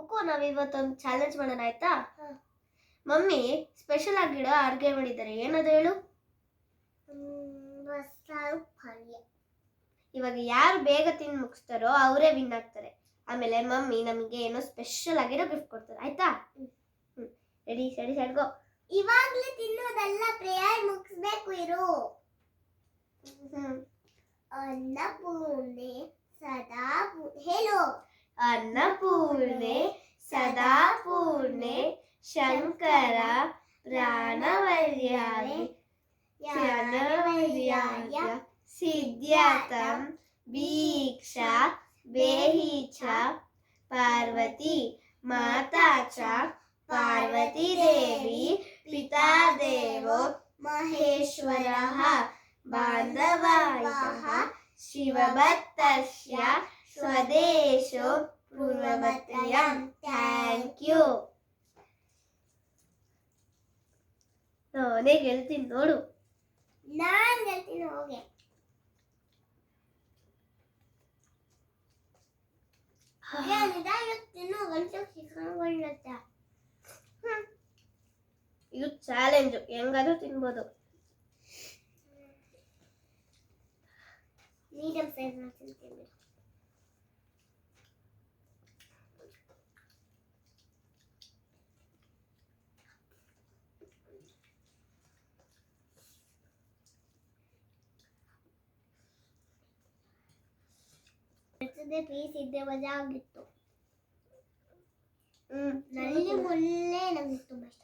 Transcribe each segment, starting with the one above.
Book ನಾವು ಇವತ್ತೊಂದು challenge ಮಾಡೋಣ ಆಯ್ತಾ? ಮಮ್ಮಿ ಸ್ಪೆಷಲ್ ಆಗಿಡೋ ಅಡುಗೆ ಮಾಡಿದ್ದಾರೆ. ಏನದು ಹೇಳು? ಬಸ್ಸಾರು ಪಲ್ಯ. ಇವಾಗ ಯಾರು ಬೇಗ ತಿಂದು ಮುಗಿಸ್ತಾರೋ ಅವರೇ ವಿನ್ ಆಗ್ತಾರೆ. ಆಮೇಲೆ ಮಮ್ಮಿ ನಮಗೆ ಏನೋ ಸ್ಪೆಷಲ್ ಆಗಿರೋ ಗಿಫ್ಟ್ ಕೊಡ್ತಾರೆ ಆಯ್ತಾ? ರೆಡಿ ಸರಿ ಸಡ್ಗೋ. ಇವಾಗ್ಲೇ ತಿನ್ನೋದಲ್ಲ, ಪ್ರೇಯರ್ ಮುಗಿಸ್ಬೇಕು ಇರು. ಅನ್ನಪೂರ್ಣೆ ಸದಾ ಹೇಳು. ಅನ್ನಪೂರ್ಣೆ ಸದಾ ಪೂರ್ಣೆ ಶಂಕರ ಪ್ರಾಣವರ್ಯಾಯ ಸಿದ್ಧ್ಯತಂ ಭೀಕ್ಷಾ ಬೇಹಿ ಚ ಪಾರ್ವತಿ ಮಾತಾ ಚ ಪಾರ್ವತಿ ದೇವಿ ಪಿತಾ ದೇವೋ ಮಹೇಶ್ವರಃ ಬಾಂಧವಾಯಃ ಶಿವಭಕ್ತಸ್ಯ ಸ್ವದೇಶೋ ಪೂರ್ವಭಕ್ತಯಂ. Thank you. ನಾನೇ ಗೆಲ್ತೀನಿ ನೋಡು. ನಾನ್ ಗೆಲ್ತೀನಿ ಹೋಗೆ. ಇದು ಚಾಲೆಂಜ್, ಹೆಂಗಾದ್ರೂ ತಿನ್ಬೋದು. ಮೀಡಿಯಂ ಸೈಜ್ ಮಾಡ್ತೀನಿ. ಪೀಸ್ ಇದ್ದೆ ಮಜಾ ಆಗಿತ್ತು. ನಲ್ಲಿ ಮುಲ್ಲೆ ನಮ್ಗೆ ತುಂಬಾ ಇಷ್ಟ.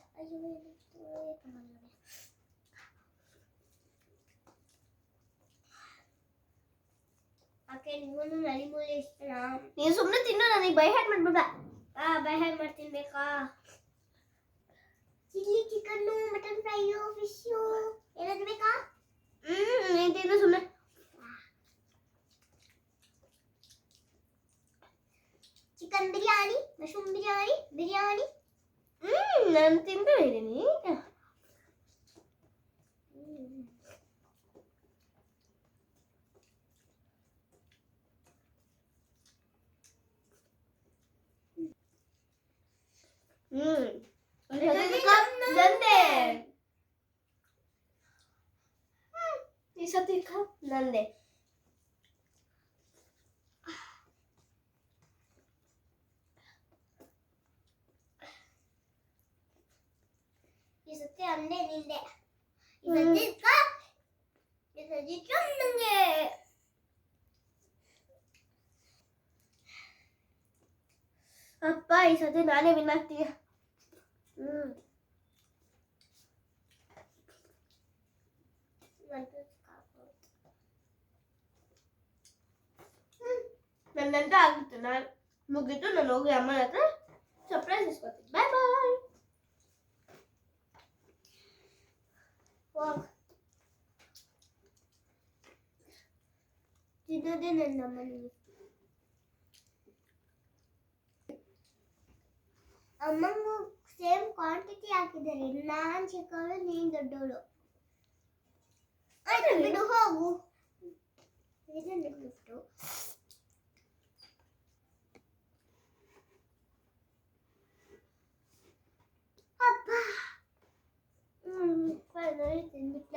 ಅಕ್ಕೆ ನಿಮಗೂ ನಲ್ಲಿ ಮುಲ್ಲೆ ಇಷ್ಟನಾ? ನೀನು ಸುಮ್ಮನೆ ತಿನ್ನು, ನನಗೆ ಬೈ ಹ್ಯಾಡ್ ಮಾಡ್ಬೇಡ. ಬೈ ಹ್ಯಾಡ್ ಮಾಡ್ತೀನಿ ಬೇಕಾ? Chilli chicken, mutton fry, fish ಏನಾದ್ರು ಬೇಕಾ? ನೀನು ತಿನ್ನು ಸುಮ್ಮನೆ. Chicken biryani, mushroom biryani. ನಾನು ತಿಂದು ಇದ್ದೀನಿ. ಈ ಸತಿ ಕಪ್ ನಂದೆ. ಈ ಸತಿ ಅಂದೆ ನಿಂದೆ. ಈ ಸತಿ ನಂಗೆ. ಅಪ್ಪ ಈ ಸತಿ ನಾನೇ ವಿನ್ ಆಗ್ತೀಯ. ನನ್ನಂತ ಆಗಿತ್ತು. ನಾನು ಮುಗಿತು, ನಾನು ಹೋಗಿ ಅಮ್ಮನ ಹತ್ರ ಸರ್ಪ್ರೈಸ್ ಇಸ್ಕೊತೀನಿ. ಬಾಯ್ ಬಾಯ್. ತಿನ್ನೋದೇ ನನ್ನ ಮನೆ. ಅಮ್ಮಂಗೂ ಸೇಮ್ ಕ್ವಾಂಟಿಟಿ ಹಾಕಿದ್ದಾರೆ. ನಾನ್ ಚಿಕ್ಕವಳು, ನೀನ್ ದೊಡ್ಡವಳು. ಆಯ್ತು ಬಿಡು, ಹೋಗು. ಇದನ್ನು ಬಿಟ್ಟು ಅಪ್ಪ ತಿಂದ್ಬಿಟ್ಟು